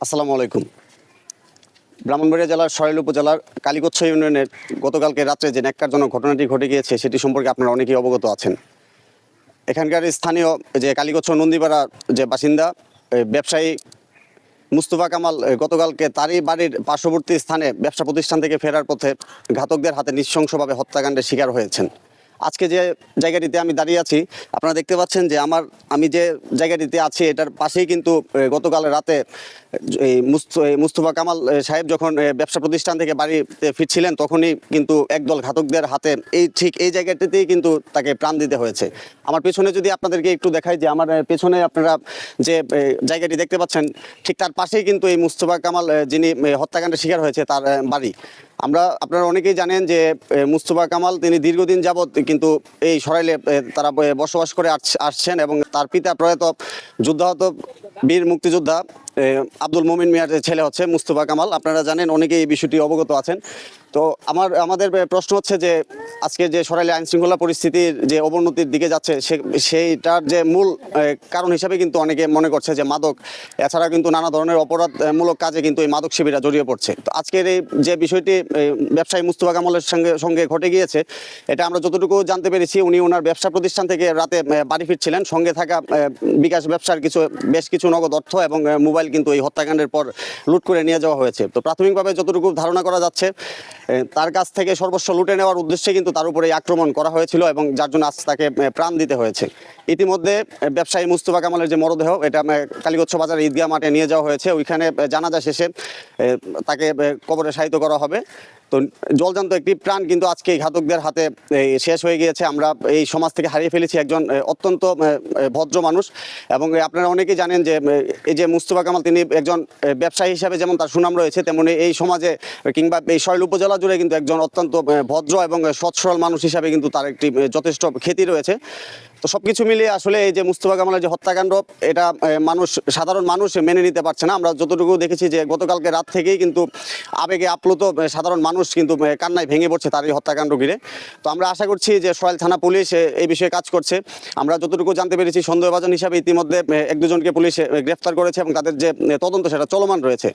আসসালামু আলাইকুম। ব্রাহ্মণবাড়িয়া জেলার সরাইল উপজেলার কালীগচ্ছ ইউনিয়নের গতকালকে রাত্রে যে ন্যাক্কারজনক ঘটনাটি ঘটে গিয়েছে সেটি সম্পর্কে আপনারা অনেকেই অবগত আছেন। এখানকার স্থানীয় যে কালীগচ্ছ নন্দীপাড়ার যে বাসিন্দা ব্যবসায়ী মুস্তফা কামাল গতকালকে তারই বাড়ির পার্শ্ববর্তী স্থানে ব্যবসা প্রতিষ্ঠান থেকে ফেরার পথে ঘাতকদের হাতে নৃশংসভাবে হত্যাকাণ্ডের শিকার হয়েছেন। আজকে যে জায়গাটিতে আমি দাঁড়িয়ে আছি আপনারা দেখতে পাচ্ছেন যে আমি যে জায়গাটিতে আছি এটার পাশেই কিন্তু গতকাল রাতে এই মুস্তফা কামাল সাহেব যখন ব্যবসা প্রতিষ্ঠান থেকে বাড়িতে ফিরছিলেন তখনই কিন্তু একদল ঘাতকদের হাতে ঠিক এই জায়গাটিতেই কিন্তু তাকে প্রাণ দিতে হয়েছে। আমার পেছনে যদি আপনাদেরকে একটু দেখাই যে আমার পেছনে আপনারা যে জায়গাটি দেখতে পাচ্ছেন ঠিক তার পাশেই কিন্তু এই মুস্তফা কামাল যিনি হত্যাকাণ্ডের শিকার হয়েছে তার বাড়ি। আপনারা অনেকেই জানেন যে মুস্তফা কামাল তিনি দীর্ঘদিন যাবৎ কিন্তু এই সরাইলে তারা বসবাস করে আসছেন এবং তার পিতা প্রয়াত যুদ্ধাহত বীর মুক্তিযোদ্ধা আব্দুল মোমিন মিয়ার ছেলে হচ্ছে মুস্তফা কামাল। আপনারা জানেন, অনেকেই এই বিষয়টি অবগত আছেন। তো আমাদের প্রশ্ন হচ্ছে যে আজকে যে সরাইলে আইন শৃঙ্খলা পরিস্থিতির যে অবনতির দিকে যাচ্ছে সেইটার যে মূল কারণ হিসাবে কিন্তু অনেকে মনে করছে যে মাদক, এছাড়া কিন্তু নানা ধরনের অপরাধমূলক কাজে কিন্তু এই মাদক শিবিরা জড়িয়ে পড়ছে। তো আজকের এই যে বিষয়টি ব্যবসায়ী মুস্তফা কামালের সঙ্গে ঘটে গিয়েছে, এটা আমরা যতটুকু জানতে পেরেছি উনি ওনার ব্যবসা প্রতিষ্ঠান থেকে রাতে বাড়ি ফিরছিলেন, সঙ্গে থাকা বিকাশ ব্যবসার বেশ কিছু নগদ অর্থ এবং মোবাইল কিন্তু এই হত্যাকাণ্ডের পর লুট করে নিয়ে যাওয়া হয়েছে। তো প্রাথমিকভাবে যতটুকু ধারণা করা যাচ্ছে তার কাছ থেকে সর্বস্ব লুটে নেওয়ার উদ্দেশ্যে কিন্তু তার উপরে আক্রমণ করা হয়েছিল এবং যার জন্য আজ তাকে প্রাণ দিতে হয়েছে। ইতিমধ্যে ব্যবসায়ী মুস্তফা কামালের যে মরদেহ এটা কালীগচ্ছ বাজার ঈদগাহ মাঠে নিয়ে যাওয়া হয়েছে। ওইখানে জানাজা শেষে তাকে কবরে শায়িত করা হবে। তো জলজান্ত একটি প্রাণ কিন্তু আজকে এই ঘাতকদের হাতে শেষ হয়ে গিয়েছে। আমরা এই সমাজ থেকে হারিয়ে ফেলেছি একজন অত্যন্ত ভদ্র মানুষ। এবং আপনারা অনেকেই জানেন যে এই যে মুস্তফা কামাল তিনি একজন ব্যবসায়ী হিসাবে যেমন তার সুনাম রয়েছে, তেমনি এই সমাজে কিংবা এই সরাইল উপজেলা জুড়ে কিন্তু একজন অত্যন্ত ভদ্র এবং সৎ সরল মানুষ হিসাবে কিন্তু তার একটি যথেষ্ট খ্যাতি রয়েছে। তো সব কিছু মিলিয়ে আসলে এই যে মুস্তফা কামালের যে হত্যাকাণ্ড এটা সাধারণ মানুষ মেনে নিতে পারছে না। আমরা যতটুকু দেখেছি যে গতকালকে রাত থেকেই কিন্তু আবেগে আপ্লুত সাধারণ মানুষ কিন্তু কান্নায় ভেঙে পড়ছে তার এই হত্যাকাণ্ড ঘিরে। তো আমরা আশা করছি যে সরাইল থানা পুলিশ এই বিষয়ে কাজ করছে। আমরা যতটুকু জানতে পেরেছি সন্দেহভাজন হিসাবে ইতিমধ্যে এক দুজনকে পুলিশ গ্রেফতার করেছে এবং তাদের যে তদন্ত সেটা চলমান রয়েছে।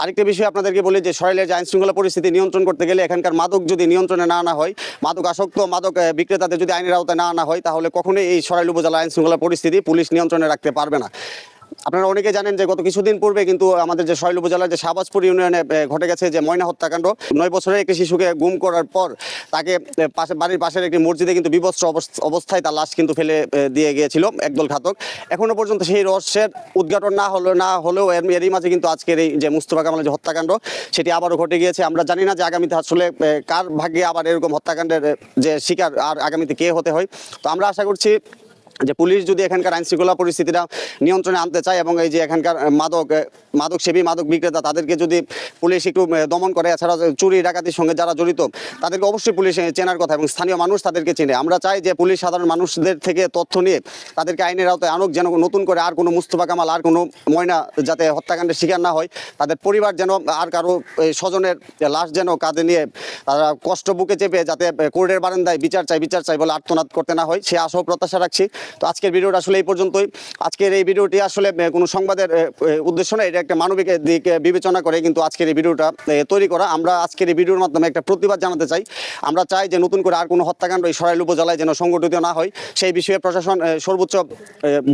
আরেকটা বিষয় আপনাদেরকে বলি যে সরাইলের যে আইন শৃঙ্খলা পরিস্থিতি নিয়ন্ত্রণ করতে গেলে এখানকার মাদক যদি নিয়ন্ত্রণে না আনা হয়, মাদক আসক্ত মাদক বিক্রেতাদের যদি আইনের আওতায় না আনা হয়, তাহলে কখনোই এই সরাইল উপজেলা আইন শৃঙ্খলা পরিস্থিতি পুলিশ নিয়ন্ত্রণে রাখতে পারবে না। আপনারা অনেকে জানেন যে গত কিছুদিন পূর্বে কিন্তু আমাদের যে সরাইল উপজেলার যে শাহবাজপুর ইউনিয়নে ঘটে গেছে যে ময়না হত্যাকাণ্ড। 9 বছরের একটি শিশুকে গুম করার পর তাকে বাড়ির পাশের একটি মসজিদে কিন্তু বিভৎস অবস্থায় তার লাশ কিন্তু ফেলে দিয়ে গিয়েছিল একদল ঘাতক। এখনো পর্যন্ত সেই রহস্যের উদ্ঘাটন না হলেও এরই মাঝে কিন্তু আজকের এই যে মুস্তফা কামালের যে হত্যাকাণ্ড সেটি আবারও ঘটে গিয়েছে। আমরা জানি না যে আগামীতে আসলে কার ভাগ্যে আবার এরকম হত্যাকাণ্ডের যে শিকার আর আগামীতে কে হতে হয়। তো আমরা আশা করছি যে পুলিশ যদি এখানকার আইন শৃঙ্খলা পরিস্থিতিটা নিয়ন্ত্রণে আনতে চায় এবং এই যে এখানকার মাদক সেবী মাদক বিক্রেতা তাদেরকে যদি পুলিশ একটু দমন করে, এছাড়া চুরি ডাকাতির সঙ্গে যারা জড়িত তাদেরকে অবশ্যই পুলিশ চেনার কথা এবং স্থানীয় মানুষ তাদেরকে চেনে। আমরা চাই যে পুলিশ সাধারণ মানুষদের থেকে তথ্য নিয়ে তাদেরকে আইনের আওতায় আনুক, যেন নতুন করে আর কোনো মুস্তফা কামাল আর কোনো ময়না যাতে হত্যাকাণ্ডের শিকার না হয়। তাদের পরিবার যেন আর কারো স্বজনের লাশ যেন কাঁধে নিয়ে তারা কষ্ট বুকে চেপে যাতে কোর্টের বারান্দায় বিচার চাই বলে আর্তনাদ করতে না হয়, সে আশাও প্রত্যাশা রাখছি। তো আজকের ভিডিওটা আসলে এই পর্যন্তই। আজকের এই ভিডিওটি আসলে কোনো সংবাদের উদ্দেশ্য না, এটা একটা মানবিক দিক বিবেচনা করে কিন্তু আজকের এই ভিডিওটা তৈরি করা। আমরা আজকের এই ভিডিওর মাধ্যমে একটা প্রতিবাদ জানাতে চাই। আমরা চাই যে নতুন করে আর কোনো হত্যাকাণ্ড এই সরাইল উপজেলায় যেন সংগঠিত না হয়, সেই বিষয়ে প্রশাসন সর্বোচ্চ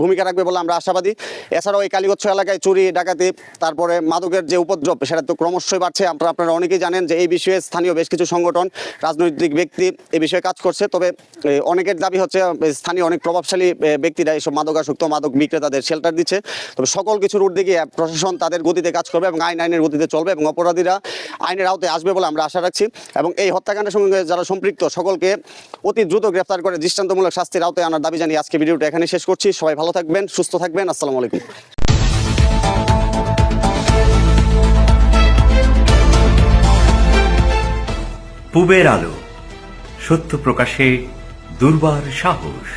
ভূমিকা রাখবে বলে আমরা আশাবাদী। এছাড়াও এই কালীগচ্ছ এলাকায় চুরি ডাকাতি তারপরে মাদকের যে উপদ্রব সেটা তো ক্রমশই বাড়ছে। আপনারা অনেকেই জানেন যে এই বিষয়ে স্থানীয় বেশ কিছু সংগঠন, রাজনৈতিক ব্যক্তি এই বিষয়ে কাজ করছে। তবে অনেকের দাবি হচ্ছে স্থানীয় অনেক প্রভাবশালী ব্যক্তিরা এইসব মাদকাসক্ত মাদক বিক্রেতাদের শেল্টার দিচ্ছে। তবে সকল কিছুর ঊর্ধ্বে গিয়ে প্রশাসন তাদের গতিতে কাজ করবে এবং আইনের গতিতে চলবে এবং অপরাধীরা আইনের আওতায় আসবে বলে আমরা আশা রাখছি। এবং এই হত্যাকাণ্ডের সঙ্গে যারা সম্পৃক্ত সকলকে অতি দ্রুত গ্রেফতার করে দৃষ্টান্তমূলক শাস্তির আওতায় আনার দাবি জানিয়ে আজকে ভিডিওটা এখানে শেষ করছি। সবাই ভালো থাকবেন, সুস্থ থাকবেন। আসসালামু আলাইকুম। পূবের আলো, সত্য প্রকাশে দুর্বার সাহস।